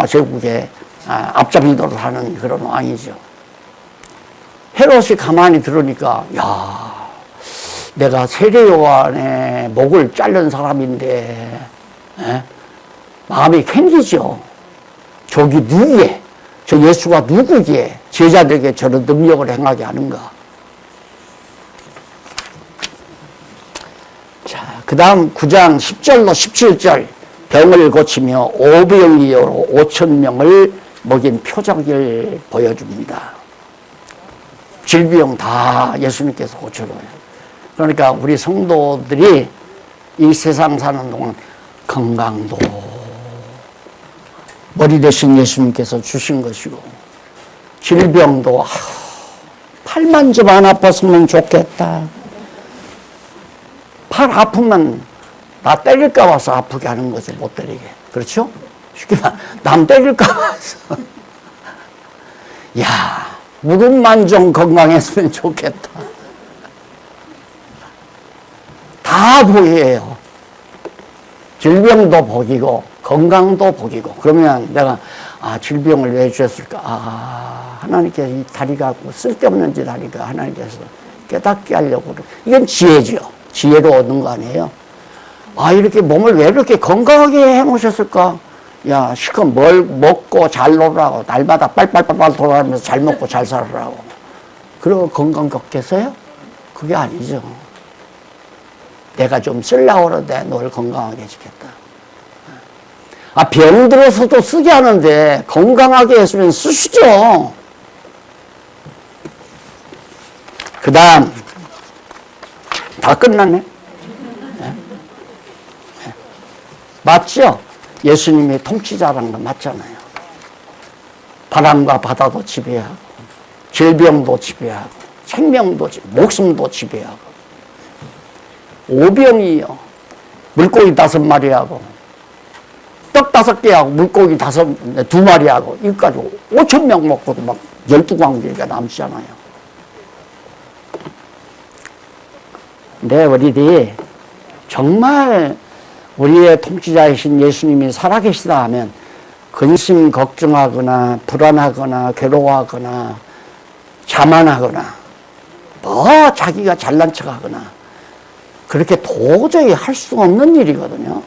제국의 앞잡이 노릇하는 그런 왕이죠. 헤롯이 가만히 들으니까 내가 세례요한의 목을 자른 사람인데 마음이 캥기죠. 저기 누구에, 저 예수가 누구기에 제자들에게 저런 능력을 행하게 하는가. 자, 그 다음 9장 10절로 17절 병을 고치며 5병이어로 5,000명을 먹인 표적을 보여줍니다. 질병 다 예수님께서 고쳐줘요. 그러니까 우리 성도들이 이 세상 사는 동안 건강도 머리 대신 예수님께서 주신 것이고, 질병도 팔만 좀 안 아팠으면 좋겠다. 팔 아프면 나 때릴까 봐서 아프게 하는 거죠. 못 때리게. 그렇죠? 쉽게 말, 남 때릴까 봐서. 무릎만 좀 건강했으면 좋겠다. 다 복이에요. 질병도 복이고 건강도 복이고. 그러면 내가 질병을 왜 주셨을까? 하나님께서 이 다리가 쓸데없는 다리가 하나님께서 깨닫게 하려고. 이건 지혜죠. 지혜로 얻는 거 아니에요? 이렇게 몸을 왜 이렇게 건강하게 해놓으셨을까? 야, 실컷 뭘 먹고 잘 놀라고, 날마다 빨빨빨빨 돌아다니면서 잘 먹고 잘 살으라고. 그리고 건강 겪겠어요? 그게 아니죠. 내가 좀 쓰려고 그러는데 널 건강하게 해주겠다. 병 들어서도 쓰게 하는데 건강하게 했으면 쓰시죠. 그 다음, 다 끝났네. 네? 맞죠? 예수님이 통치자라는 건 맞잖아요. 바람과 바다도 지배하고, 질병도 지배하고, 생명도 목숨도 지배하고, 오병이요. 물고기 5마리하고, 떡 5개하고, 물고기 2마리하고, 이까지 5,000명 먹고도 막 12광주리가 남잖아요. 근데 우리들이 정말 우리의 통치자이신 예수님이 살아계시다 하면 근심 걱정하거나 불안하거나 괴로워하거나 자만하거나 뭐 자기가 잘난 척하거나 그렇게 도저히 할 수 없는 일이거든요.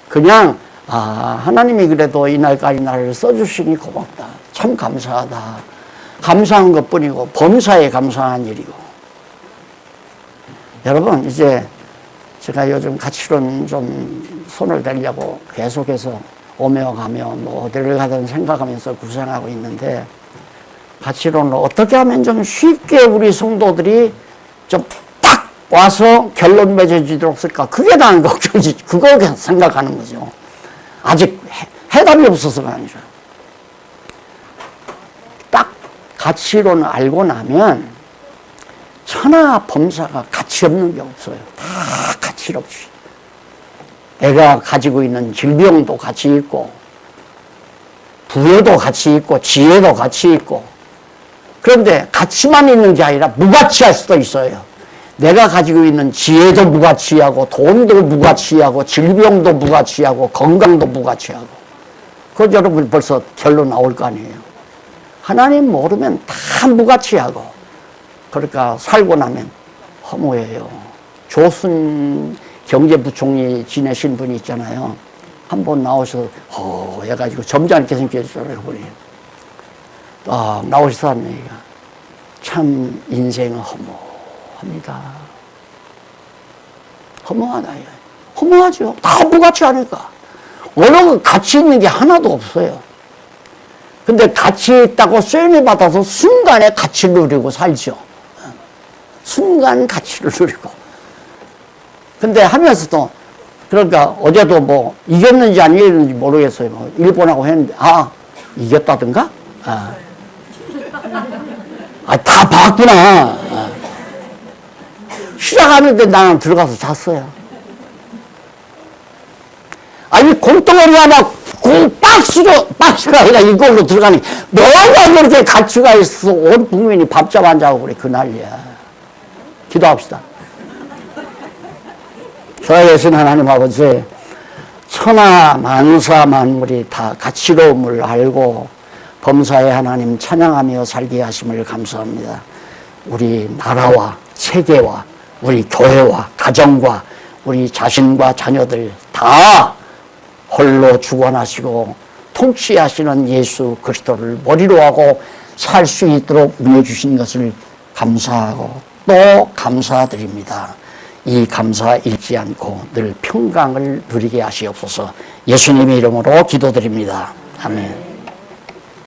그냥 하나님이 그래도 이날까지 나를 써주시니 고맙다. 참 감사하다. 감사한 것뿐이고 범사에 감사한 일이고. 여러분 이제 제가 요즘 가치론 좀 손을 대려고 계속해서 오며 가며 뭐 어디를 가든 생각하면서 구상하고 있는데 가치론을 어떻게 하면 좀 쉽게 우리 성도들이 좀 딱 와서 결론 맺어지도록 쓸까? 그게 나는 걱정이지. 그거 생각하는 거죠. 아직 해답이 없어서가 아니죠. 딱 가치론을 알고 나면 천하 범사가 가치 없는 게 없어요. 다 가치 없이. 내가 가지고 있는 질병도 가치 있고, 부여도 가치 있고, 지혜도 가치 있고. 그런데 가치만 있는 게 아니라 무가치할 수도 있어요. 내가 가지고 있는 지혜도 무가치하고, 돈도 무가치하고, 질병도 무가치하고, 건강도 무가치하고. 그건 여러분 벌써 결론 나올 거 아니에요. 하나님 모르면 다 무가치하고. 그러니까 살고 나면 허무해요. 조순 경제부총리 지내신 분이 있잖아요. 한 번 나오셔서 해가지고 점잖게 생겼잖아요. 그분이. 나오셔서 하는 얘기가 참 인생은 허무합니다. 허무하다. 허무하죠. 다 무가치 하니까. 어느 가치 있는 게 하나도 없어요. 근데 가치 있다고 쐐기 받아서 순간에 가치를 누리고 살죠. 순간 가치를 누리고. 근데 하면서도, 그러니까 어제도 뭐 이겼는지 안 이겼는지 모르겠어요. 뭐 일본하고 했는데, 이겼다든가? 다 봤구나. 시작하는데 나는 들어가서 잤어요. 이 골덩어리 하나, 박스가 아니라 이걸로 들어가니, 뭐가 그렇게 가치가 있어. 온 국민이 밥잡 안 자고 그래. 그 난리야. 기도합시다. 살아계신 하나님 아버지, 천하 만사 만물이 다 가치로움을 알고 범사의 하나님 찬양하며 살게 하심을 감사합니다. 우리 나라와 세계와 우리 교회와 가정과 우리 자신과 자녀들 다 홀로 주관하시고 통치하시는 예수 그리스도를 머리로 하고 살 수 있도록 은혜 주신 것을 감사하고 또 감사드립니다. 이 감사 잃지 않고 늘 평강을 누리게 하시옵소서. 예수님의 이름으로 기도드립니다. 아멘.